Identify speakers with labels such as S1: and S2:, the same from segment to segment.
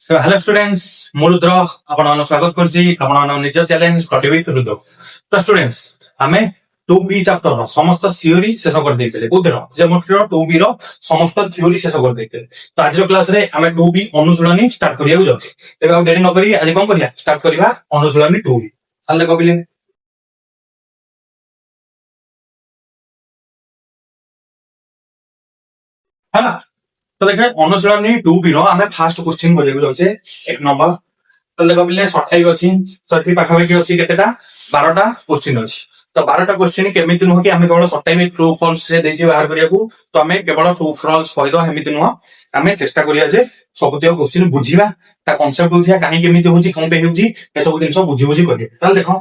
S1: So, hello students, ମୁଁ ରୁଦ୍ର ଆପଣମାନଙ୍କୁ ସ୍ୱାଗତ କରୁଛି ଆପଣମାନଙ୍କ ନିଜ ଚ୍ୟାଲେଞ୍ଜ ଷ୍ଟଡି ୱିଥ୍ ରୁଦ୍ର। ତ ଷ୍ଟୁଡେଣ୍ଟସ୍ ଆମେ 2B ଚାପ୍ଟରର ସମସ୍ତ ଥିଓରି ଶେଷ କରିଦେଇଥିଲେ। କୋଉଥିର? ଜିଓମେଟ୍ରିର 2B ର ସମସ୍ତ ଥିଓରି ଶେଷ କରିଦେଇଥିଲେ। ତ ଆଜିର କ୍ଲାସରେ ଆମେ 2B ଅନୁଶୀଳନୀ ଷ୍ଟାର୍ଟ କରିବାକୁ ଯାଉଛୁ। ତେବେ ଆଉ ଡେରି ନ କରି ଆଜି କଣ କରିବା? ଷ୍ଟାର୍ଟ କରିବା ଅନୁଶୀଳନୀ 2B। ତାହେଲେ ଦେଖ ପିଲେ, ହେଲା। ତ ଦେଖେ ଅନୁଶୀଳନୀ 2B ର ଆମେ ଫାର୍ଷ୍ଟ କ୍ୱେଶ୍ଚିନ୍ କରିବାକୁ ଯାଉଛେ 1 ନମ୍ବର। तो देखो पिले 28 अछि तो एथि पाखापाखि अछि केतेटा 12टा क्वेश्चन अछि। तो 12टा क्वेश्चन केमिति नुह कि हमें केवल 27 ट्रू फॉल्स से देछि बाहर करिया को। तो हमें केवल ट्रू फॉल्स कहि दो हेमिति नुह, हमें चेष्टा करिया जे सबतियो क्वेश्चन बुझिबा ता कांसेप्ट बुझिया काहे केमिति होछि कोन पे होछि ए सब दिन बुझि बुझि करिया। ताल देखो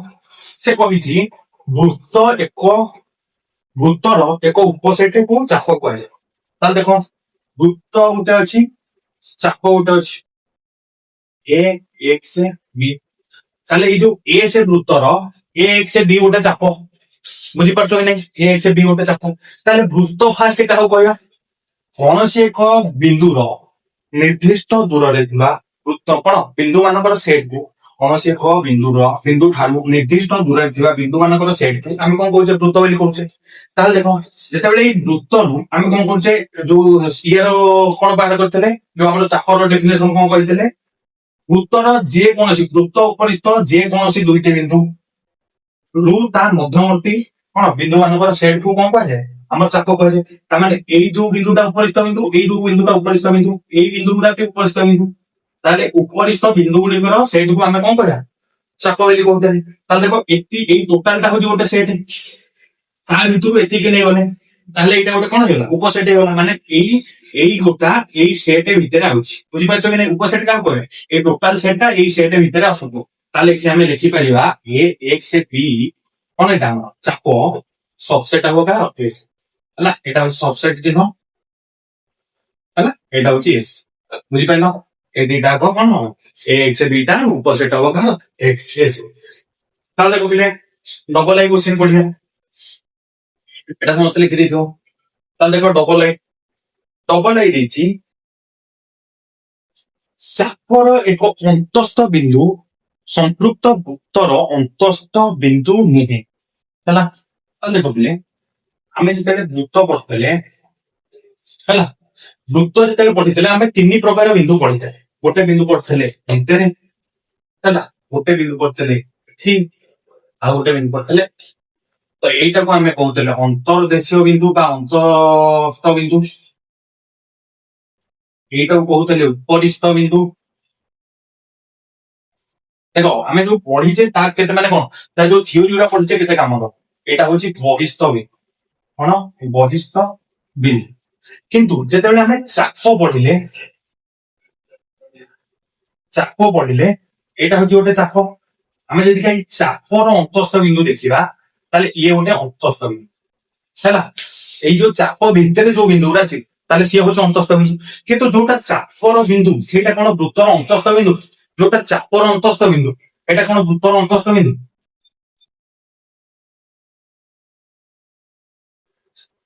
S1: से कहिछि वृत्तर एक उपसेट को चाप कहै छै। ताल देखो वृत्त उते अछि, चाप उते अछि, ए एक्स बी। ताले ए जो ए से वृत्तर ए एक्स बी गोटे चाप बुझी पारछो कि नहीं? ए एक्स बी गोटे चाप। ताले वृत्त फास्ट काहू कहया? कोनोसी एक बिंदुर निर्दिष्ट दूर रे थिबा वृत्त कोन बिंदु मानकर सेट को कोनोसी एक बिंदु ठारू निर्दिष्ट दूर रे थिबा बिंदु मानकर सेट को हम कोन कहउछे वृत्त बोली कहउछे। ताले देखो जेते बेले ए वृत्त नु हम कोन कहउछे जो इयर कोन बाहर करथले जो हमर चापर डेफिनेशन कोन कहइतले वृत्तर जे कोनोसी वृत्त उपरिस्थ जे कोनोसी दुईटी बिंदु रु ता मध्यवर्ती कोन बिंदु मानकर सेट को कोन कहै जाय हमर चाप कहै जाय। त माने एई जो बिंदुटा उपरिस्थ बिंदु एई जो बिंदुटा उपरिस्थ बिंदु एई बिंदुटा के उपरिस्थ बिंदु ताले उपरिस्थ बिंदु गुडी कर सेट को हमें कोन कहया चाप बोली कहते। ताले देखो एती एई टोटलटा हो जो गोटे सेट ता भितरु एती के नै गने ताले एटा गोटे कोन हेला उपसेट हेला माने एई गोटा एई सेट भितरे आउछि बुझि पाछो कि नै। उपसेट का कहे ए टोटल सेटटा एई सेट भितरे आसुतो ताले कि हमें लिखि परिबा ए एक्स बी कोन एटा चाप सबसेट हो का एस हला एटा हो सबसेट चिन्ह हला एटा होची एस बुझि पाइनो। ए दिटा को कोन हो ए एक्स बी टा उपसेट हो का एक्स एस। ताले देखो पिले डबल आई क्वेश्चन पढिया एटा समस्त लिखि दियो। ताले देखो डबल आई देछि चापर एक अंतस्थ बिंदु संपृक्त वृत्तर अंतस्थ बिंदु नुहे हला। देखो पिले आमे जेतेले वृत्त पढितले हला वृत्त जेतेले पढितले आमे तीन प्रकार बिंदु पढितले। गोटे बिंदु पढितले भितरे हला गोटे बिंदु पढितले ठीक आ गोटे बिंदु पढितले। तो एटा को आमे कहउतले अंतर्देशीय बिंदु का अंतस्थ बिंदु एटा को कहउतले उपरिस्थ बिंदु। देखो आमे जो पढिचे ता केते माने कोन ता जो थ्योरी उरा पढिचे केते काम दो एटा होची बहिस्थ बिंदु कोन बहिस्थ बिंदु। किंतु जेतेबेले आमे चाप पढिले एटा होची गोटे चाप आमे जदि काई चापर अंतस्थ बिंदु देखिबा ताले ये गोटे अंतस्थ बिंदु हैला। एई जो चाप भितरे जो बिंदु उरा थि ताले सिए होची अंतस्थ बिंदु। किंतु जोटा चापर बिंदु सेटा कोन वृत्तर अंतस्थ बिंदु जोटा चापर अंतस्थ बिंदु एटा कोन वृत्तर अंतस्थ बिंदु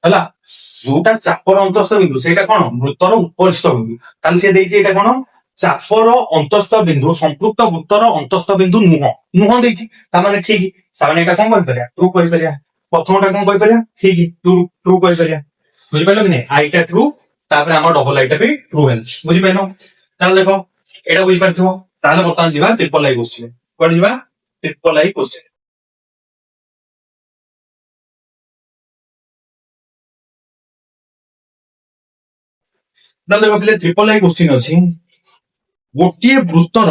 S1: हला। जोटा चापर अंतस्थ बिंदु सेटा कोन वृत्तर उपरिस्थ बिंदु ताले से देइछि एटा कोन चापर अंतस्थ बिंदु संपृक्त वृत्तर अंतस्थ बिंदु नुह देइछि ता माने ठीक ता माने एटा कोन कहि परिया ट्रू कहि परिया। प्रथमटा कोन कहि परिया ठीक ट्रू कहि परिया बुझि पाइलो कि नै। आईटा ट्रू तापर हमर डबल आईटा भी ट्रू हेल बुझि पाइलो। ताले देखो एटा बुझि पारथिबो ताले बर्तमान जीवा ट्रिपल आई क्वेश्चन कोन जीवा ट्रिपल आई क्वेश्चन। ताले देखो पिले ट्रिपल आई क्वेश्चन अछि गोटे वृत्तर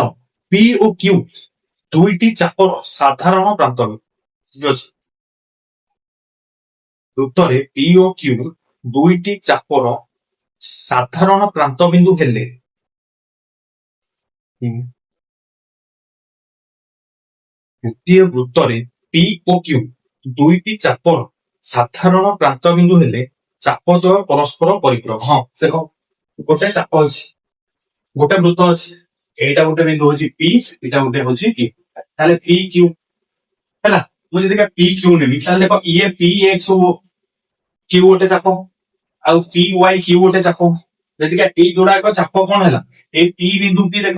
S1: पी ओ क्यू दुईटी चापर साधारण प्रांत वृत्तरे पी ओ क्यू दुईटी चापर साधारण प्रांत बिंदु हेले गोटे वृत्तरे पी ओ क्यू दुईटी चापर साधारण प्रांत बिंदु हेले चाप द्वय परस्पर परिपूरक। हाँ देखो गोटे चाप अछि गोटे वृत्त अछि एटा गोटे बिंदु होची पी एटा गोटे होची क्यू ताले पी क्यू हैला। मु जदि का पी क्यू नेबी ताले देखो ये पी एक्स क्यू गोटे चाप आ पी वाई क्यू गोटे चाप जदिका ए जोड़ाक चाप कौन है ए पी बिंदु टी देख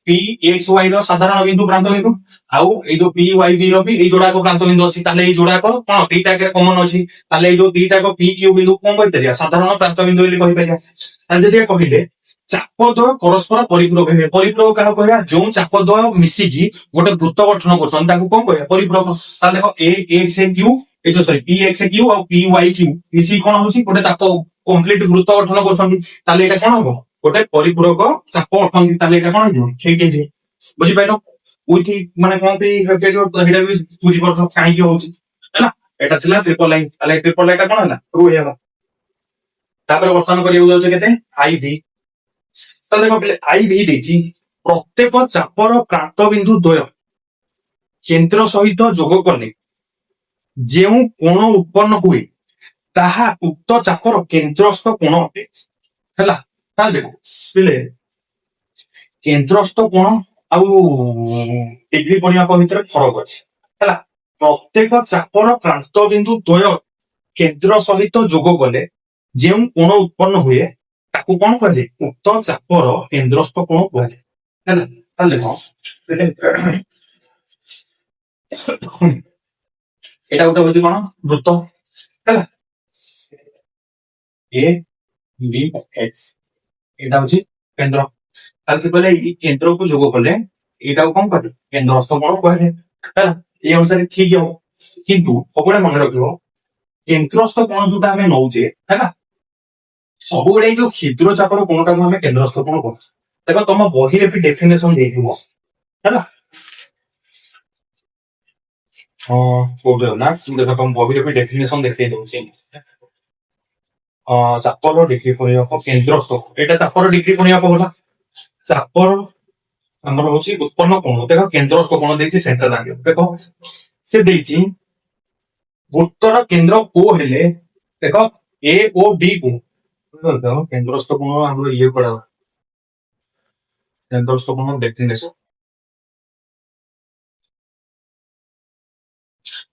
S1: पी एक्स वाई साधारण बिंदु प्रांत बिंदु आउ ए जो पी वाई बी रो भी ए जोड़ाक प्रांत बिंदु अच्छी ताले जोड़ाक कौन दीटा कमन अच्छी ताले जो दीटा पी क्यू बिंदु कौन कही साधारण प्रांत बिंदु कही कहले चाप द्वय परस्पर परिपूरक हे परिपूरक क्या कह जो चाप द्वय मिसिकी गोटे वृत्त गठन कर कौन कह परिपूरक देखो ए एक्स क्यू ए जो सॉरी पी एक्स क्यू और पी वाई क्यू मिसिकी कौन होची गोटे चाप कंप्लीट वृत्त गठन कर कौन हम गोटे परिपूरक चाप अटंती कौन हो बुझी पाइल उइथ माने कौन बुझी पार्छ कहीं होची है ना एटा थिला ट्रिपल लाइन ताले ट्रिपल लाइन कौन है ट्रू हेगा तापर वर्तमान करियो जाउछ केते आई भी तो देखो पहले आई भी देची प्रत्येक चापर प्रांत बिंदु द्वय केंद्र सहित जोग कले जो कोण उत्पन्न हुए ताहा उक्त चापर केंद्रस्थ कोण अटे हैला ताल देखो पहले केंद्रस्थ कोण आउ डिग्री परिमाप भितर फरक अछि हैला प्रत्येक चापर प्रांत बिंदु द्वय केंद्र सहित जोग कले जो कोण उत्पन्न हुए ताकू कौन कहे उक्त चापर केंद्रस्थ कोण कहे देखो एटा गोटे होची कोन वृत्त हैला ए बी एक्स एटा होची केंद्र ताल से पहले ई केंद्र को जोग करले एटा को कौन कहे केंद्रस्थ कोण कहे हैला ए अनुसार ठीक हो किंतु सबले मन रखियो केंद्रस्थ कोण जोटा हमें नौचे हैला सब जो क्षुद्र चापर कोण का हमें केंद्रस्थ कोण कह देखो तुम बही भी डेफिनेशन देखिबो हैला ना देखो तुम बही भी डेफिनेशन देखै दउछि चापर डिग्री परिमाप केंद्रस्थ एटा चापर डिग्री परिमाप होला चापर हमर होछि उत्पन्न कोण देखो केंद्रस्थ कोण देछि सेंटर लागे देखो से देछि वृत्तर केंद्र ओ हेले देखो ए ओ बी को केंद्रस्थ कोण हम ये पड़ा केंद्रस्थ कोण डेफिनेशन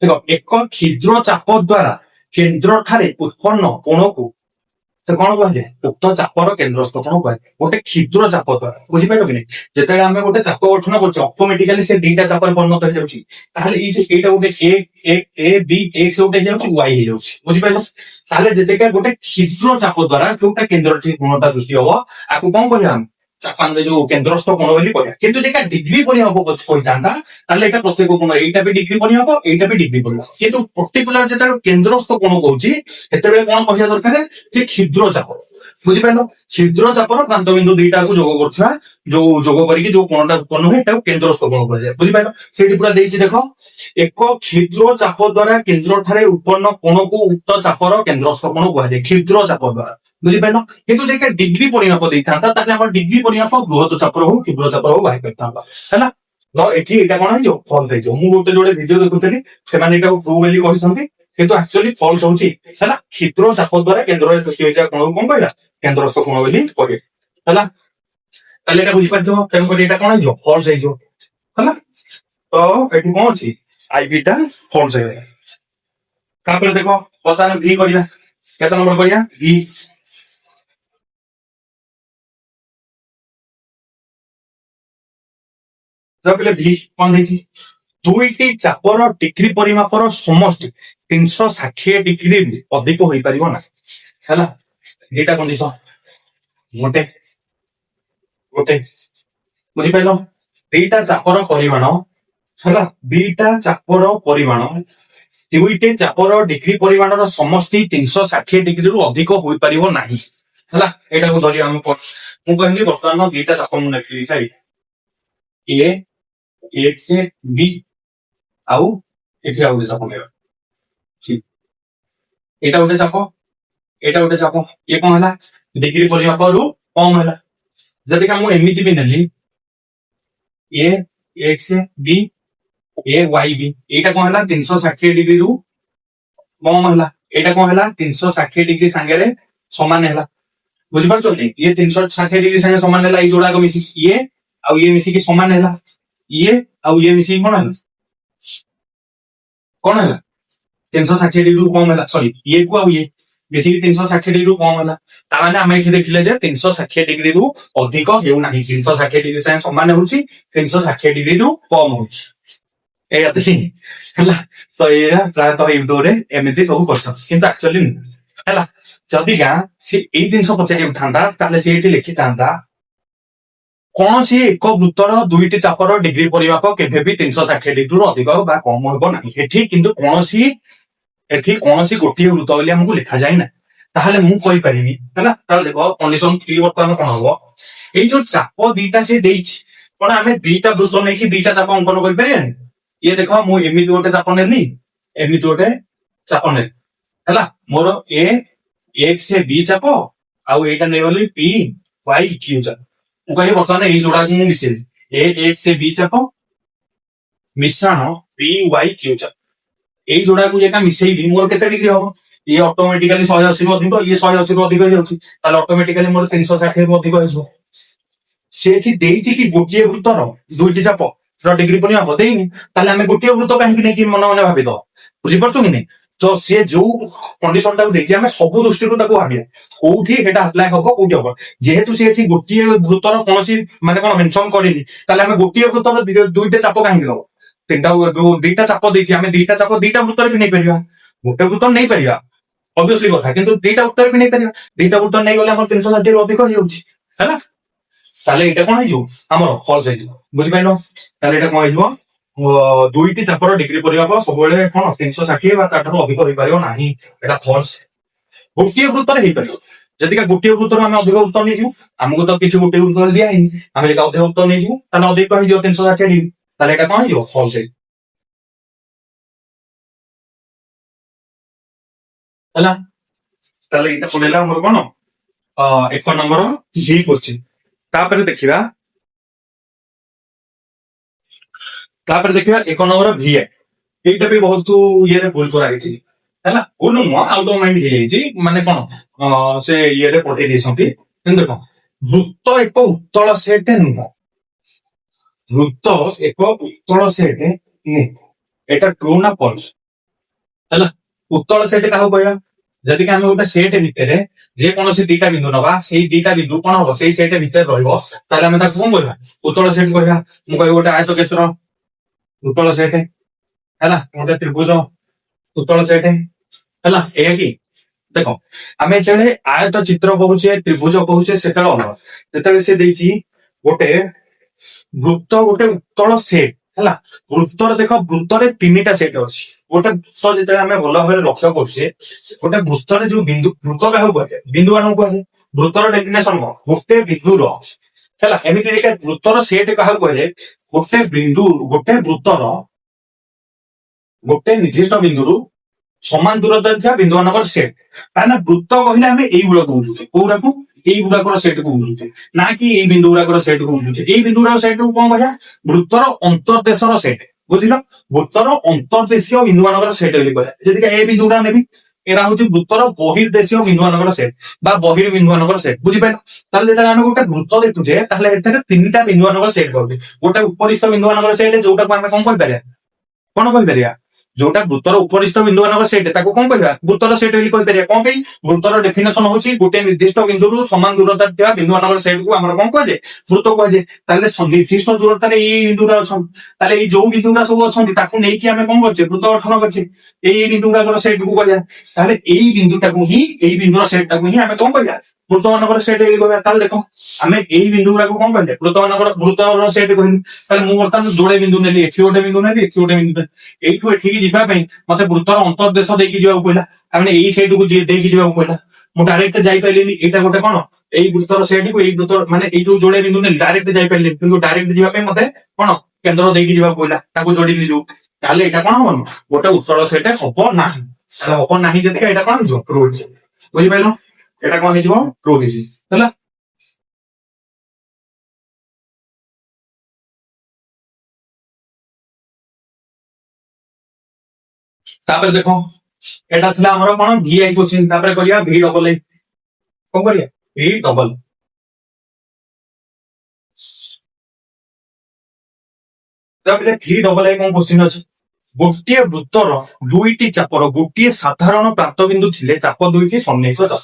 S1: देखो एक क्षुद्र चाप द्वारा केंद्र ठारे उत्पन्न कोण को से कौन कहे उक्त चापर केंद्रस्थ कोण कहे गोटे क्षुद्र चाप द्वारा बुझी पाइल कि जेते आमे गोटे चाप गठन करछ ऑटोमेटिकली से दीटा चापर परिणत हो जाउची ताहले ई एटा गोटे ए बी एक्स गोटे हो जाउची वाई हो जाउची बुझी पाइल ताहले जेते का गोटे क्षुद्र चाप द्वारा जोटा केंद्र ठी कोणता सृष्टि हो आकु कोन कहि हम चापान जो केंद्रस्थ कोण बोली कहया किंतु जेका डिग्री परिमाप कहि जांदा ताहले एटा प्रत्येक कोण एटा भी डिग्री परिमाप एटा भी डिग्री परिमाप किंतु पर्टिकुलर जेता केंद्रस्थ कोण कहूची हेतेबे कोन कहिया दरकार जे क्षुद्र चाप बुझी पाइल क्षुद्र चापर प्रांत बिंदु दुईटा को जोग करछा जो जोग करिके जो कोणटा उत्पन्न होय एटा केंद्रस्थ कोण कहया बुझी पाइल सेठी पूरा देछि देखो एक क्षुद्र चाप द्वारा केंद्र ठारे उत्पन्न कोण को उक्त चापर केंद्रस्थ कोण कहया क्षुद्र चाप द्वारा बुझी पाइल किंतु जेका डिग्री परिमाप देइथांता ताले हमर डिग्री परिमाप बृहत चापर हो क्षुद्र चापर हो बाहि करथांबा हैला तो एठी एटा कोन हो फॉल्स हे जो मु गोटे जोडे वीडियो देखुतली से माने एटा ट्रू बोली कहिसंती किंतु एक्चुअली फॉल्स होची हैला क्षुद्र चाप द्वारा केंद्र सृष्टि होइजा कोन कोन कहला केंद्रस्थ कोन बोली कहे हैला ताले एटा बुझी पाइतो तेन को एटा कोन हो फॉल्स हे जो हैला तो एठी कोन अछि आईबी टा फॉल्स हे का पर देखो पता न भी करिया केता नंबर करिया भी पहले भी कौन देखी दुईटी चापर डिग्री परिमापर समष्टि 360 डिग्री अधिक हो पारिबो ना हैला एटा कंडीशन गोटे गोटे बुझी पाइलो दीटा चापर परिमाण हैला दीटा चापर परिमाण दुईटी चापर डिग्री परिमाणर समष्टि 360 डिग्री रु अधिक हो पारिबो नाही हैला एटा को धरि हम मु कहली वर्तमान दीटा चाप मु नेकली खाई ए एक से बी आउ एठी आउ चाप नेबा ठीक एटा उठे चाप ये कौन है डिग्री परिमाप रु कम है जदि का मु एमिति भी नेली ए एक्स बी ए वाई बी एटा कौन है 360 डिग्री रु कम है एटा कौन है 360 डिग्री संगे समान है बुझी पारछो नि ये 360 डिग्री संगे समान है ई जोड़ा को मिसी ये आउ ये मिसी के समान है ये आउ ये मिसी कौन है 360 डिग्री कम है सॉरी ये को आउ ये मिसिकी 360 डिग्री कम है ताने आम ये देखिले 360 डिग्री रु अधिक होना 360 डिग्री साथ समान हो 360 डिग्री रु कम हो तो ये प्रायतः यूट्यूब एमती सब कर एक्चुअली है जदि सी यही जिन पचार था सी लिखि था कौन सी एक वृत्तर दुईटी चापर डिग्री परिमाप केवे भी 360 डिग्री अधिक कम हम ना किंतु कौन कौन गोटे वृत्त बोली आमको लिखा जाए ना ताहले मु कहि परिबी हैला ताहले देखो कंडीशन 3 वर्तमान कोन हबो ए जो चाप दीटा से देइछि कोन हमें दीटा वृत्त नै कि दीटा चाप अंकन करि परिबे ये देखो मु एमिति गोटे चाप नेली एमिति गोटे चाप ने हैला मोर ए एक से बी चाप आउ एटा नै बोली पी वाई क्यू चाप मु कहि वर्तमान ए जोडा कि मिसे ए एक से बी चाप मिश्रण पी वाई क्यू चाप এই ଯୋଡାକୁ ଏକା ମିଶେଇବି ମୋର କେତେ ଡିଗ୍ରୀ ହବ ये ऑटोमेटिकली 180 रु अधिक ये 180 रु अधिक हो जाउछि ताले ऑटोमेटिकली मोर 360 रु अधिक होइसो सेठी देइछि कि गोटिए वृत्तर दुईटी चाप र डिग्री पनि हम देइनि ताले हमें गोटिए वृत्त काहे कि नै कि मन मन भाबि दो बुझि परछो कि नै जो से जो कंडीशन ता देइछि हमें सब दृष्टि रु ताको भाबिया कोठी हेटा अप्लाई हबो कोठी हबो जेहेतु से एठी गोटिए वृत्तर कोनसी माने कोन मेंशन करिनि ताले हमें गोटिए वृत्तर दुईटा चाप काहे कि दो तीनटा दुईटा चाप देइछि हमें दुईटा चाप दुईटा वृत्तर भी नै परिबा गोटे वृत्तर नै परिबा ऑब्वियसली कथा किंतु दुईटा उत्तर भी नहीं परिबा दुईटा उत्तर नहीं गले हमर 360 रु अधिक हो जाउछि हैला ताले एटा कोन हिजो हमर फॉल्स हिजो बुझि पाइलो ताले एटा कोन हिजो दुईटी चापर डिग्री परिमाप सब बेले कोन 360 बा ताठरो अधिक होई परियो नाही एटा फॉल्स गोटिए वृत्तर हेई परियो जदिका गोटिए वृत्तर हम अधिक उत्तर नै छु हमको तो किछ गोटिए वृत्तर दिया ही हम एका अधिक उत्तर नै छु ताले अधिक कहि दियो 360 डिग्री ताले एटा कोन हिजो फॉल्स हैला ताले इटा पडेला हमर कोन एक नंबर बी क्वेश्चन तापर देखिबा एक नंबर भी है एटा भी बहुत ये रे भूल करा हिची हैला भूल न आउट ऑफ माइंड हे हिची माने कोन से ये रे पढे दिसंती किन देखो वृत्त एक उत्तल सेट नुह वृत्त एक उत्तल सेट नु एटा ट्रू ना फॉल्स हैला उत्तल सेट काहू कहया जदि कि हमें गोटे सेट भितर जे कोनोसी दीटा बिंदु नबा सेही दीटा बिंदु कोन हबो सेही सेट भितर रहइबो ताले हमें ताको कोन कहबा उत्तल सेट कहबा मु कहबो गोटे आयतकेशर उत्तल सेट हैला गोटे त्रिभुज उत्तल सेट हैला ए कि देखो हमें जेले आयत चित्र कहूचे त्रिभुज कहूचे सेतल अलग जेतले से देइची गोटे वृत्त गोटे उत्तल सेट हैला वृत्तर देखो वृत्तरे तीनटा सेट अछि गोटे वृत्त जेते हमें भलो भाबे लक्ष्य करछे गोटे वृत्तरे जो बिंदु वृत्त काहू कहै बिंदु मान कहै वृत्तर डेफिनेशन गोटे बिंदु रो हैला एमिति देखा वृत्तर सेट काहू कहै गोटे बिंदु गोटे वृत्तर गोटे निर्दिष्ट बिंदु समान दूरता थिया बिंदु मानकर सेट ताना वृत्त कहिला हमें एई गुडा कहउछु कोरा को एई गुडा को सेट कहउछु ना कि एई बिंदु गुडा को सेट कहउछु एई बिंदु गुडा सेट को कोन कहया वृत्तर अंतर्देशर सेट बुझिलो वृत्तर अंतर्देशीय बिंदु मानकर सेट बोली कहया जदिका ए बिंदु गुडा नेबी एरा होची वृत्तर बहिर्देशीय बिंदु मानकर सेट बा बहिर बिंदु मानकर सेट बुझि पाइलो ताले जेता हम गोटे वृत्त देखुजे ताले एथरे तीनटा बिंदु मानकर सेट करबे गोटे उपरिस्थ बिंदु मानकर सेट जोटा को हम कोन कहि परिया कोन कहि परिया जोटा वृत्तर उपरिस्थ बिंदु मानकर सेट ताको कोन कहबा वृत्तर सेट बोली कहि परिया कोन पे वृत्तर डेफिनेशन होची गोटे निर्दिष्ट बिंदु समान दूरता थिया बिंदु मानकर सेट को हमर कोन कहजे वृत्त कहजे ताले निर्दिष्ट दूरता रे एई बिंदुरा अछन ताले एई जो बिंदुरा सब अछन ताको नै कि हमें कोन करछे वृत्त गठन करछे एई बिंदुरा सेट को कहया ताले एई बिंदुटा को ही एई बिंदुरा सेट को ही हमें कोन कहया वृत्त मानकर सेट बोली कहया ताले देखो हमें एई बिंदुरा को कोन कहले वृत्त सेट कहनी ताले मु वर्तमान जोड़े बिंदु नेली एठी गोटे बिंदु नेली एठी गोटे बिंदु एठु एठी की जिबा पई मते वृत्तर अंतर्देश देकी जिबा पइला हमने एई सेट को देकी जिबा पइला मु डायरेक्ट जाई पाइलेनी एटा गोटे कोन एई वृत्तर सेट को एई वृत्तर माने एई जो जोड़े बिंदु नेली डायरेक्ट जाई पाइले किंतु डायरेक्ट जिबा पई मते कोन केंद्र देकी जिबा पइला ताको जोड़ी दिलु ताले एटा कोन होबो गोटे उत्तर सेट हबो नाही ताले हबो नाही जदिका एटा कोन जो ट्रू बुझि पाइलो एटा कोन हिजो ट्रू हिजि हला तापर देखो एटा थिला हमर कोन VI क्वेश्चन तापर करिया V डबल आई कोन करिया V डबल तापर V डबल आई कोन क्वेश्चन अछि ଗୋଟିଏ ବୃତ୍ତର ଦୁଇଟି ଚାପର ଗୋଟିଏ ସାଧାରଣ ପ୍ରାନ୍ତ ବିନ୍ଦୁ ଥିଲେ ଚାପ ଦୁଇଟି ସନ୍ନିହିତ ଚାପ।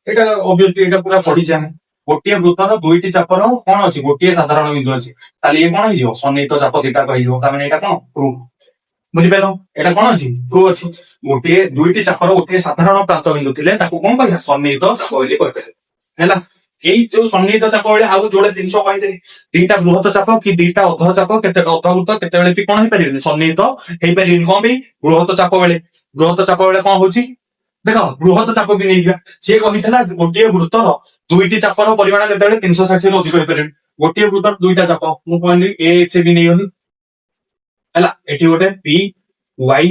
S1: ଏଇଟା ଅବଭିୟସଲି ଏଇଟା ପୁରା ପଢିଛେ ଆମେ। ଗୋଟିଏ ବୃତ୍ତର ଦୁଇଟି ଚାପର କଣ ଅଛି ଗୋଟିଏ ସାଧାରଣ ବିନ୍ଦୁ ଅଛି, ତାହେଲେ ଇଏ କଣ ହେଇଯିବ ସନ୍ନିହିତ ଚାପ ଦିଟା କହିଯିବ। ତାମାନେ ଏଇଟା କଣ ଟ୍ରୁ। ବୁଝିପାରିଲ ଏଇଟା କଣ ଅଛି ଟ୍ରୁ ଅଛି। ଗୋଟିଏ ଦୁଇଟି ଚାପର ଗୋଟିଏ ସାଧାରଣ ପ୍ରାନ୍ତ ବିନ୍ଦୁ ଥିଲେ ତାକୁ କଣ କହିବା ସନ୍ନିହିତ ଚାପ ବୋଲି କହିପାରିବା ହେଲା। ଏଇ ଯୋଉ ସନ୍ନିହିତ ଚାପ ବେଳେ ଆଉ ଯୋଡେ ଜିନିଷ କହିଥିଲି, ଦିଟା ବୃହତ ଚାପ କି ଦିଟା ଅଧ ଚାପ କେତେ ଅଧବୃତ୍ତ କେତେବେଳେ ବି କଣ ହେଇପାରିବେନି ସନ୍ନିହିତ ହେଇପାରିବେନି। କଣ ପାଇଁ ବୃହତ ଚାପ ବେଳେ କଣ ହଉଛି ଦେଖ ବୃହତ ଚାପ ବି ନେଇଯିବା। ସିଏ କହିଥିଲା ଗୋଟିଏ ବୃତ୍ତର ଦୁଇଟି ଚାପର ପରିମାଣ କେତେବେଳେ 360 ରୁ ଅଧିକ ହେଇପାରିବନି। ଗୋଟିଏ ବୃତ୍ତର ଦୁଇଟା ଚାପ ମୁଁ କହିଲି ଏ ଏକ୍ସ ବି ନେଇଗଲି ହେଲା, ଏଠି ଗୋଟେ ପି ୱାଇ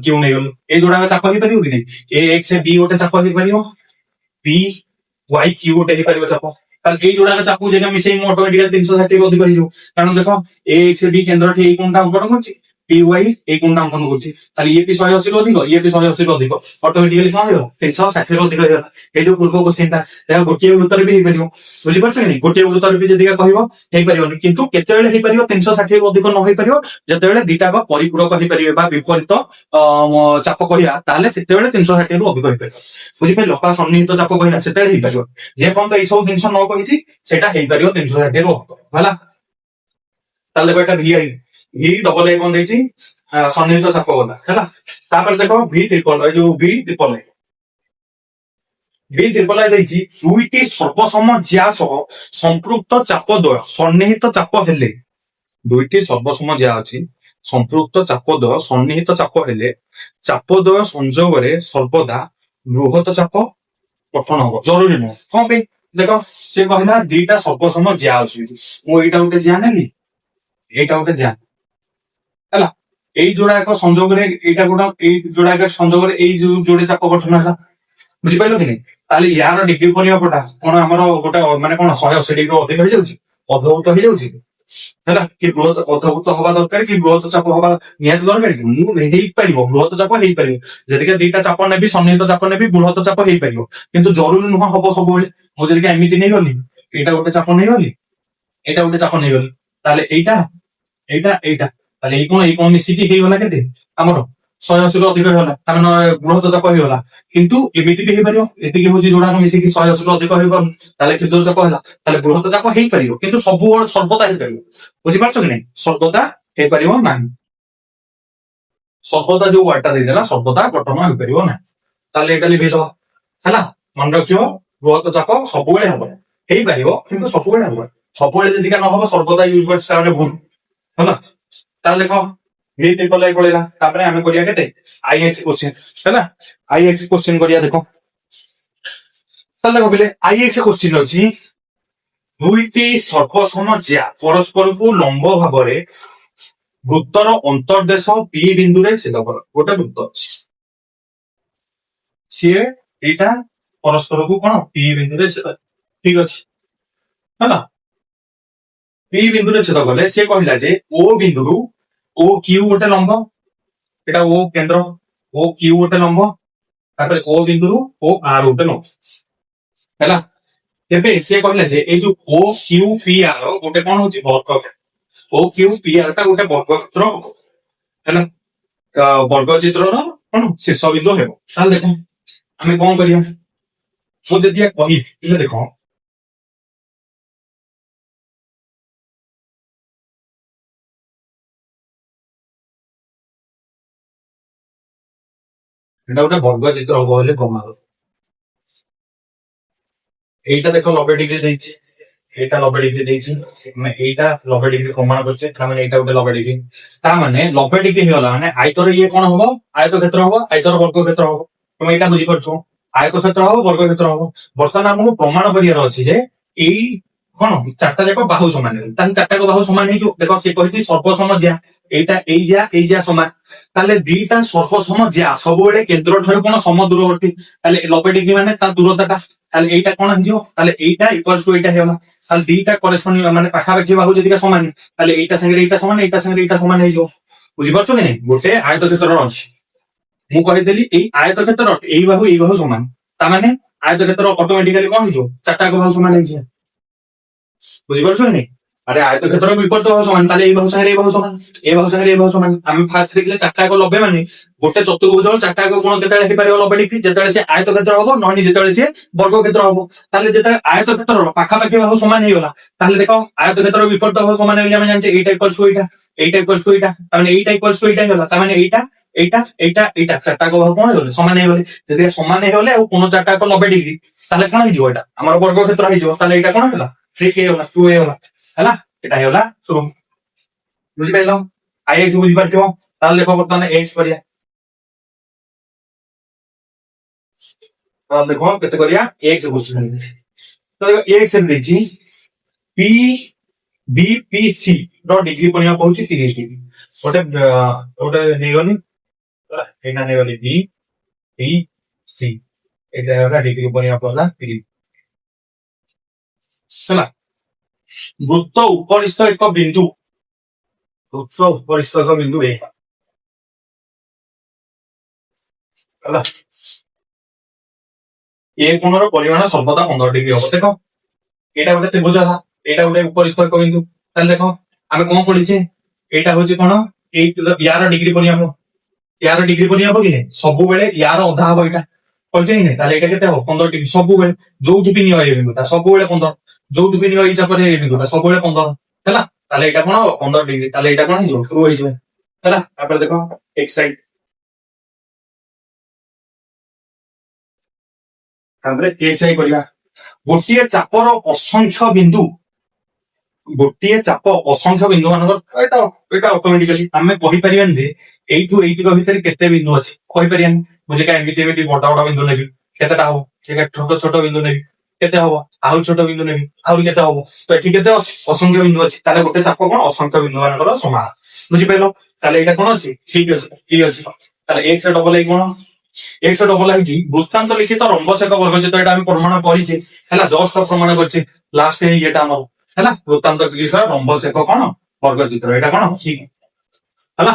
S1: କ୍ୟୁ ନେଇଗଲୁ। ଏଇ ଯୋଉଟା ଚାପ ହେଇପାରିବ କି ନାଇଁ, ଏ ଏକ୍ସ ବି ଗୋଟେ ଚାପ ହେଇପାରିବ, ପି ୱାଇ କ୍ୟୁ ଗୋଟେ ହେଇପାରିବ ଚାପ। ତାହେଲେ ଏଇ ଯୋଉଟା ଚାପକୁ ଯଦି ମିଶେଇ ମୁଁ ଅଟୋମେଟିକାଲି 360 ଅଧିକ ହେଇଯିବ। କାରଣ ଦେଖ ଏ ଏକ୍ସ ବି କେନ୍ଦ୍ରଠି ଏଇ କୋଣଟା ଅଙ୍କନ କରୁଛି, ପି ୱାଇ ଏଇ କୋଣଟା ଅଙ୍କନ କରୁଛି, ତାହେଲେ ଇଏ ବି 180 ରୁ ଅଧିକ ଇଏ ବି 180 ରୁ ଅଧିକ, ଅଟୋମେଟିକାଲି କଣ ହେଇଗଲା 360 ରୁ ଅଧିକ ହେଇଗଲା। ଏଇ ଯୋଉ ପୂର୍ବ କୋଶ୍ଚିନ୍ ଟା ଏହା ଗୋଟିଏ ବୃତ୍ତରେ ବି ହେଇପାରିବ। ବୁଝିପାରୁଛ କି ନାଇଁ, ଗୋଟିଏ ବୃତ୍ତରେ ବି ଯଦି କହିବ ହେଇପାରିବନି, କିନ୍ତୁ କେତେବେଳେ ହେଇପାରିବ 360 ରୁ ଅଧିକ ନ ହେଇପାରିବ ଯେତେବେଳେ ଦିଟାକ ପରିପୂରକ ହେଇପାରିବେ ବା ବିପରୀତ ଚାପ କହିବା, ତାହେଲେ ସେତେବେଳେ 360 ରୁ ଅଧିକ ହେଇପାରିବ। ବୁଝିପାରିଲ, ବା ସନ୍ନିହିତ ଚାପ କହିଲା ସେତେବେଳେ ହେଇପାରିବ। ଯେ ପର୍ଯ୍ୟନ୍ତ ଏଇ ସବୁ ଜିନିଷ ନ କହିଛି ସେଇଟା ହେଇପାରିବ 360 ରୁ ଅଧିକ ହେଲା। ତାହେଲେ ଏଇଟା ଭି ଡବଲ ଏ କଣ ଦେଇଛି ସନ୍ନିହିତ ଚାପ ଗଲା ହେଲା। ତାପରେ ଦେଖ ଭି ଟ୍ରିପଲ ଏ ଯୋଉ ଭି ଟ୍ରିପଲ ଆଇ ଦେଇଛି ଦୁଇଟି ସର୍ବସମ ଜ୍ୟା ସହ ସମ୍ପୃକ୍ତ ଚାପ ଦ୍ୱୟ ସନ୍ନିହିତ ଚାପ ହେଲେ, ଦୁଇଟି ସର୍ବସମ ଜ୍ୟା ଅଛି ସମ୍ପୃକ୍ତ ଚାପ ଦ୍ୱୟ ସନ୍ନିହିତ ଚାପ ହେଲେ ଚାପ ଦ୍ୱୟ ସଂଯୋଗରେ ସର୍ବଦା ବୃହତ ଚାପ ଗଠନ ହବ। ଜରୁରୀ ନୁହଁ କଣ ପାଇଁ ଦେଖ ସେ କହିଲା ଦିଟା ସର୍ବସମ ଜ୍ୟା ଅଛି, ମୁଁ ଏଇଟା ଗୋଟେ ଜ୍ୟା ନେଲି ଏଇଟା ଗୋଟେ ଜ୍ୟା ହେଲା। ଏଇ ଯୋଡାକ ସଂଯୋଗରେ ଏଇଟା ଗୋଟେ ଏଇ ଯୋଡାକ ସଂଯୋଗରେ ଏଇ ଯୋଉ ଯୋଡେ ଚାପ ଗଠନ ହେଲା। ବୁଝିପାରିଲ କି ନାଇଁ, ତାହେଲେ ୟାର ଡିଗ୍ରୀ ପରିମାପଟା କଣ ଆମର ଗୋଟେ ମାନେ କଣ 180 ଡିଗ୍ରୀ ଅଧିକ ହେଇଯାଉଛି, ଅଧଭୂତ ହେଇଯାଉଛି ହେଲା। କି ବୃହତ ଅଧଭୂତ ହବା ଦରକାର କି ବୃହତ ଚାପ ହବା ନିହାତି ଦରକାର କି, ମୁଁ ହେଇପାରିବ ବୃହତ ଚାପ ହେଇପାରିବ। ଯଦି ଦିଟା ଚାପ ନେବି ସନ୍ନିହିତ ଚାପ ନେବି ବୃହତ ଚାପ ହେଇପାରିବ, କିନ୍ତୁ ଜରୁରୀ ନୁହଁ ହବ ସବୁବେଳେ। ମୁଁ ଯଦି ଏମିତି ନେଇଗଲି ଏଇଟା ଗୋଟେ ଚାପ ନେଇଗଲି ଏଇଟା ଗୋଟେ ଚାପ ନେଇଗଲି, ତାହେଲେ ଏଇଟା ଏଇଟା ଏଇଟା ତାହେଲେ ଏଇ କୋଣ ମିଶିକି ହେଇଗଲା କେତେ ଆମର 180 ରୁ ଅଧିକ ହେଇଗଲା, ତାମାନେ ବୃହତ ଚାପ ହେଇଗଲା। କିନ୍ତୁ ଏମିତି ବି ହେଇପାରିବ ଏତିକି ହଉଛି ଯୋଉଟା ମିଶିକି 180 ରୁ ଅଧିକ ହେଇପାରୁନି, ତାହେଲେ କ୍ଷୁଦ୍ର ଚାପ ହେଲା। ତାହେଲେ ବୃହତ ଚାପ ହେଇପାରିବ କିନ୍ତୁ ସବୁବେଳେ ସର୍ବଦା ହେଇପାରିବ। ବୁଝିପାରୁଛ କି ନାଇଁ, ସର୍ବଦା ହେଇପାରିବ ନାହିଁ। ସର୍ବଦା ଯୋଉ ୱାର୍ଡଟା ଦେଇଦେଲା ସର୍ବଦା ଗଠନ ହେଇପାରିବ ନାହିଁ, ତାହେଲେ ଏଇଟା ଲିଭେଇଦବା ହେଲା। ମନେ ରଖିବ ବୃହତ ଚାପ ସବୁବେଳେ ହବ, ହେଇପାରିବ କିନ୍ତୁ ସବୁବେଳେ ହବ। ସବୁବେଳେ ଯଦିକା ନ ହବ ସର୍ବଦା ୟୁଜ କରିଛି ତାହେଲେ ଭୁଲ ହେଲା। ତାହେଲେ ଦେଖ ଭି ଟ୍ରିପଲ ଆଇ ପଳେଇଲା, ତାପରେ ଆମେ କରିବା କେତେ ଆଇ ଏକ୍ସ କ୍ୱେଶ୍ଚିନ୍ ହେଲା। ଆଇ ଏକ୍ସ କ୍ୱେଶ୍ଚିନ୍ କରିବା ଦେଖ, ତାହେଲେ ଦେଖ ପିଲେ ଆଇ ଏକ୍ସ କ୍ୱେଶ୍ଚିନ୍ ଅଛି ଦୁଇଟି ସର୍ବସମ ଜ୍ୟା ପରସ୍ପରକୁ ଲମ୍ବ ଭାବରେ ବୃତ୍ତର ଅନ୍ତର୍ଦେଶ ପି ବିନ୍ଦୁରେ ଛେଦ କର। ଗୋଟେ ବୃତ୍ତ ଅଛି ସିଏ ଏଇଟା ପରସ୍ପରକୁ କଣ ପି ବିନ୍ଦୁରେ ଛେଦ, ଠିକ ଅଛି ହେଲା। ପି ବିନ୍ଦୁରେ ଛେଦ କଲେ ସିଏ କହିଲା ଯେ ଓ ବିନ୍ଦୁରୁ ଓ କ୍ୟୁ ଗୋଟେ ଲମ୍ବ, ଏଟା ଓ କେନ୍ଦ୍ର ଓ କ୍ୟୁ ଗୋଟେ ଲମ୍ବ, ତାପରେ ଓ ବିନ୍ଦୁରୁ ଓ ଆର ଗୋଟେ ଲମ୍ବ ହେଲା। ଏବେ ସିଏ କହିଲା ଯେ ଏଇ ଯୋଉ ଓ କ୍ୟୁ ପି ଆର ଗୋଟେ କଣ ହଉଛି ବର୍ଗ, ଓ କ୍ୟୁ ପି ଆର ଟା ଗୋଟେ ବର୍ଗକ୍ଷେତ୍ର ହେଲା। ବର୍ଗଚିତ୍ରର କଣ ଶେଷ ବିନ୍ଦୁ ହେବ। ତାହେଲେ ଦେଖ ଆମେ କଣ କରିବା, ମୁଁ ଯଦି କହିବି ଦେଖ এটা ଗୋଟେ ବର୍ଗଚିତ୍ର ହବ ହେଲେ ପ୍ରମାଣ, এইটা দেখো 90 ডিগ্রি ଦେଇଛି, এইটা 90 ডিগ্রি ଦେଇଛି, ଆମେ এইଟା 90 ডিগ্রি ପ୍ରମାଣ କରୁଛେ, ତାମାନେ এইଟା ଗୋଟେ 90 ডিগ্রি। ତା ମାନେ 90 ডিগ্রি ହେଇଗଲା ମାନେ ଆୟତର ଇଏ କଣ ହବ ଆୟତ କ୍ଷେତ୍ର ହବ, ଆୟତର ବର୍ଗ କ୍ଷେତ୍ର ହବ। ତମେ ଏଇଟା ବୁଝିପାରୁଥିବ ଆୟତ କ୍ଷେତ୍ର ହବ ବର୍ଗ କ୍ଷେତ୍ର ହବ। ବର୍ତ୍ତମାନ ଆମକୁ ପ୍ରମାଣ କରିବାର ଅଛି ଯେ ଏଇ କଣ ଚାରିଟା ଯାକ ବାହୁ ସମାନ, ତାହେଲେ ଚାରିଟାକ ବାହୁ ସମାନ ହେଇଯିବ। ଦେଖ ସେ କହିଛି ସର୍ବସମ ଜ୍ୟା, এইটা ଏଇ ଜ୍ୟା ସମାନ, ତାହେଲେ ଦିଟା ସର୍ବସମ ଜ୍ୟା ସବୁବେଳେ କେନ୍ଦ୍ର ଠାରୁ କଣ ସମ ଦୂରବର୍ତ୍ତୀ, ତାହେଲେ 90 ডিগ্রি ମାନେ ତା ଦୂରତାଟା, ତାହେଲେ এইটা କଣ ହେଇଯିବ ତାହେଲେ এইটা ইকুয়ালস টু এইটা ହେଇଗଲା। তাহলে দুইটা করেসপন্ডিং মানে পাখাপাখি বাহু যদি সমান, তাহলে এইটা সাথে এইটা সমান এইটা সাথে এইটা সমান ହେଇଯିବ। বুঝিপারছো কি নাই, গোটে আয়ত ক্ষেত্রর ଅଛି, ମୁଁ କହିଦେଲି ଏଇ ଆୟତ କ୍ଷେତ୍ର ଏଇ ବାହୁ ସମାନ, ତାମାନେ ଆୟତ କ୍ଷେତ୍ର ଅଟୋମେଟିକାଲି କଣ ହେଇଯିବ ଚାରିଟା ବାହୁ ସମାନ ହେଇଯିବ। ବୁଝିପାରୁଛ କି ନାଇଁ, আরে আয়তক্ষেত্র বিপরীত বাহু সমান, তাহলে এই বাহু সাথে এই বাহু সমান, এই বাহু সাথে এই বাহু সমান। আমি ফার্স্ট দেখলে 4টা একক 90 মানে ଗୋଟେ ଚତୁର୍ଭୁଜ 4ଟା একক কোণ କେତେବେଳେ ହେଇପାରିବ 90 ডিগ্ରୀ, ଯେତେବେଳେ ସେ ଆୟତକ୍ଷେତ୍ର ହବ, ନହେଲେ ଯେତେବେଳେ ସେ ବର୍ଗକ୍ଷେତ୍ର ହବ। ତାହେଲେ ଯେତେବେଳେ ଆୟତକ୍ଷେତ୍ରର ପାଖାପାଖି ବାହୁ ସମାନ ହେଇଗଲା, ତାହେଲେ ଦେଖ ଆୟତକ୍ଷେତ୍ରର ବିପରୀତ ବାହୁ ସମାନ ହେଇଗଲେ ଆମେ ଜାଣିଛେ এইটা ইকুয়ালস টু এইটা, এইটা ইকুয়ালস টু এইটা, তার মানে এইটা ইকুয়ালস টু এইটা ହେଇଗଲା, তার মানে এইটা এইটা এইটা এইটা 4টা একক বাহু কোণ ହେଇଗଲେ সমান ହେଇଗଲେ। যদি সমান ହେଇଗଲେ ଆଉ কোণ 4ଟା একক 90 ডিগ্ରୀ, তাহলে কোণ ହେଇଯିବ এটা ଆମର ବର୍ଗକ୍ଷେତ୍ର ହେଇଯିବ। ତାହେଲେ এইটা কোণ ହେଲା 3 ହେଇଗଲା 2 ହେଇଗଲା ହେଲା, এটা ହେଇଗଲା ଶୁଣ ବୁଝିପାରିଲ। ଆଇଏକ୍ସ ବୁଝିପାରିଥିବ, ତାହେଲେ ଦେଖ ବର୍ତ୍ତମାନ ଏକ୍ସ କରିବା, ତାହେଲେ ଦେଖ କେତେ କରିବା ଏକ୍ସ ବୁଝିପାରିଲେ। ତ ଦେଖ ଏକ୍ସ ଦେଇଛି ପି বি পি সি ର ডিগ্ରୀ ପରିମାପ ହଉଛି 30 ডিগ্ରୀ। ଗୋଟେ ଗୋଟେ ନେଇଗଲି, ଏଇଟା ନେଇଗଲି বি পি সি, ଏଇଟା ହେଲା ডিগ্ରୀ ପରିମାପ ହେଲା 30 ହେଲା। ବୃତ୍ତ ଉପରିସ୍ଥ ଏକ ବିନ୍ଦୁ, ବୃତ୍ତ ଉପରିସ୍ଥ ଏକ ବିନ୍ଦୁ ଏ ହେଲା, ଏ କୋଣର ପରିମାଣ ସର୍ବଦା 15 ডিগ্ରୀ ହବ। ଦେଖ ଏଇଟା ଗୋଟେ ତ୍ରିଭୁଜ ହେଲା, ଏଇଟା ଗୋଟେ ଉପରିସ୍ଥ ଏକ ବିନ୍ଦୁ। ତାହେଲେ ଦେଖ ଆମେ କଣ ପଢିଛେ, ଏଇଟା ହଉଛି କଣ, ଏଇ ୟାର ডিগ্ରୀ ପରିମାପ, ୟାର ডিগ্ରୀ ପରିମାପ କି ସବୁବେଳେ ୟାର ଅଧା ହବ ଏଇଟା ପଢିଛେ କି ନାଇଁ। ତାହେଲେ ଏଇଟା କେତେ ହବ 15 ডিগ্ରୀ, ସବୁବେଳେ ଯୋଉଠି ବି ନିଅ ଏଇ ବିନ୍ଦୁଟା ସବୁବେଳେ 15, ଯୋଉଠି ବି ନିଅ ଏଇ ଚାପରେ ଏଇ ବିନ୍ଦୁଟା ସବୁବେଳେ 15 ହେଲା। ତାହେଲେ ଏଇଟା କଣ ହବ 15 ডিগ্ରୀ, ତାହେଲେ ଏଇଟା କଣ ହେଇଯିବ ଟ୍ରୁ ହେଇଯିବ ହେଲା। ତାପରେ ଦେଖ ଏକ୍ସ ସାଇଡ, ତାପରେ ଏକ୍ସ ସାଇଡ କରିବା। ଗୋଟିଏ ଚାପର ଅସଂଖ୍ୟ ବିନ୍ଦୁ, ଗୋଟିଏ ଚାପ ଅସଂଖ୍ୟ ବିନ୍ଦୁ ମାନଙ୍କର ଏଇଟା ଏଇଟା ଅଟୋମେଟିକାଲି ଆମେ କହିପାରିବାନି ଯେ ଏଇଠୁ ଏଇଟିକ ଭିତରେ କେତେ ବିନ୍ଦୁ ଅଛି, କହିପାରିବାନି। ମୁଁ ଯେକା ଏମିତି ଏମିତି ବଡ ବଡ ବିନ୍ଦୁ ନେବି କେତେଟା ହବ, ସେଟା ଛୋଟ ଛୋଟ ବିନ୍ଦୁ ନେବି କେତେ ହବ, ଆହୁରି ଛୋଟ ବିନ୍ଦୁ ନେବି ଆହୁରି କେତେ ହବ। ତ ଏଠି କେତେ ଅଛି ଅସଂଖ୍ୟ ବିନ୍ଦୁ ଅଛି, ତାହେଲେ ଗୋଟେ ଚାପ କଣ ଅସଂଖ୍ୟ ବିନ୍ଦୁ ମାନଙ୍କର ସମାନ, ବୁଝିପାରିଲ। ତାହେଲେ ଏଇଟା କଣ ଅଛି ଠିକ ଅଛି ଠିକ ଅଛି। ତାହେଲେ ଏକ୍ସ ଡବଲ ଏଇ କଣ, ଏକ୍ସ ଡବଲ ହେଇଛି ବୃତ୍ତାନ୍ତ ଲିଖିତ ରମ୍ବସେକ ବର୍ଗଚିତ୍ର, ଏଇଟା ଆମେ ପ୍ରମାଣ କରିଛେ ହେଲା, ଜଷ୍ଟ ପ୍ରମାଣ କରିଛେ ଲାଷ୍ଟ ଏଇଟା ଆମର ହେଲା। ବୃତ୍ତାନ୍ତ ଲିଖିତ ରମ୍ବସେକ କଣ ବର୍ଗଚିତ୍ର, ଏଇଟା କଣ ଠିକ ହେଲା।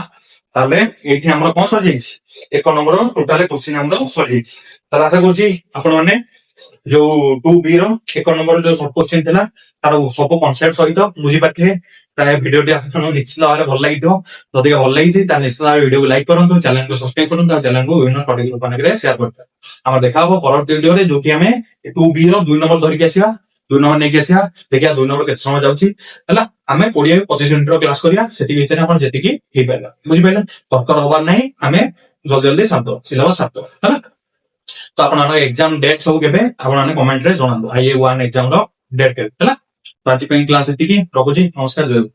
S1: ତାହେଲେ ଏଇଠି ଆମର କଣ ସରିଯାଇଛି, 1 ନମ୍ବର ଟୋଟାଲ କୋଶ୍ଚିନ୍ ଆମର ସରିଯାଇଛି। ତାହେଲେ ଆଶା କରୁଛି ଆପଣ ମାନେ ଯୋଉ 2B ର 1 ନମ୍ବର ଯୋଉ ସବ୍ କୋଶ୍ଚିନ୍ ଥିଲା ତାର ସବୁ କନସେପ୍ଟ ସହିତ ବୁଝିପାରିଥିବେ। ପ୍ରାୟ ଭିଡିଓଟି ଆପଣଙ୍କୁ ନିଶ୍ଚିତ ଭାବରେ ଭଲ ଲାଗିଥିବ। ଯଦି ଭଲ ଲାଗିଛି ତାହେଲେ ନିଶ୍ଚିତ ଭାବରେ ଭିଡିଓକୁ ଲାଇକ୍ କରନ୍ତୁ, ଚ୍ୟାନେଲକୁ ସବସ୍କ୍ରାଇବ କରନ୍ତୁ, ଆଉ ଚ୍ୟାନେଲକୁ ବିଭିନ୍ନ ଷ୍ଟଡି ଗ୍ରୁପ ମାନଙ୍କରେ ସେୟାର କରନ୍ତୁ। ଆମର ଦେଖା ହବ ପରବର୍ତ୍ତୀ ଭିଡିଓରେ, ଯୋଉଠି ଆମେ 2B ର 2 ନମ୍ବର ଧରିକି ଆସିବା, 2 ନମ୍ବର ନେଇକି ଆସିବା, ଦେଖିବା 2 ନମ୍ବର କେତେ ସମୟ ଯାଉଛି ହେଲା। ଆମେ 20-25 ମିନିଟର କ୍ଲାସ କରିବା, ସେତିକି ଭିତରେ ଆପଣ ଯେତିକି ହେଇପାରିଲା ବୁଝିପାରିଲେ। ତର୍କର ହବାର ନାହିଁ, ଆମେ ଜଲ୍ଦି ଜଲ୍ଦି ସାରିଦବା, ସିଲାବସ ସାରିଦବା ହେଲା। ତ ଆପଣଙ୍କର ଏକ୍ସାମ ଡେଟ୍ ସବୁ କେବେ ଆପଣମାନେ କମେଣ୍ଟରେ ଜଣାନ୍ତୁ, IA1 ଏକ୍ସାମ ର ଡେଟ୍ କେବେ ହେଲା। ତ ଆଜି ପାଇଁ କ୍ଲାସ ଏତିକି, ରଖୁଛି, ନମସ୍କାର, ଜୟ।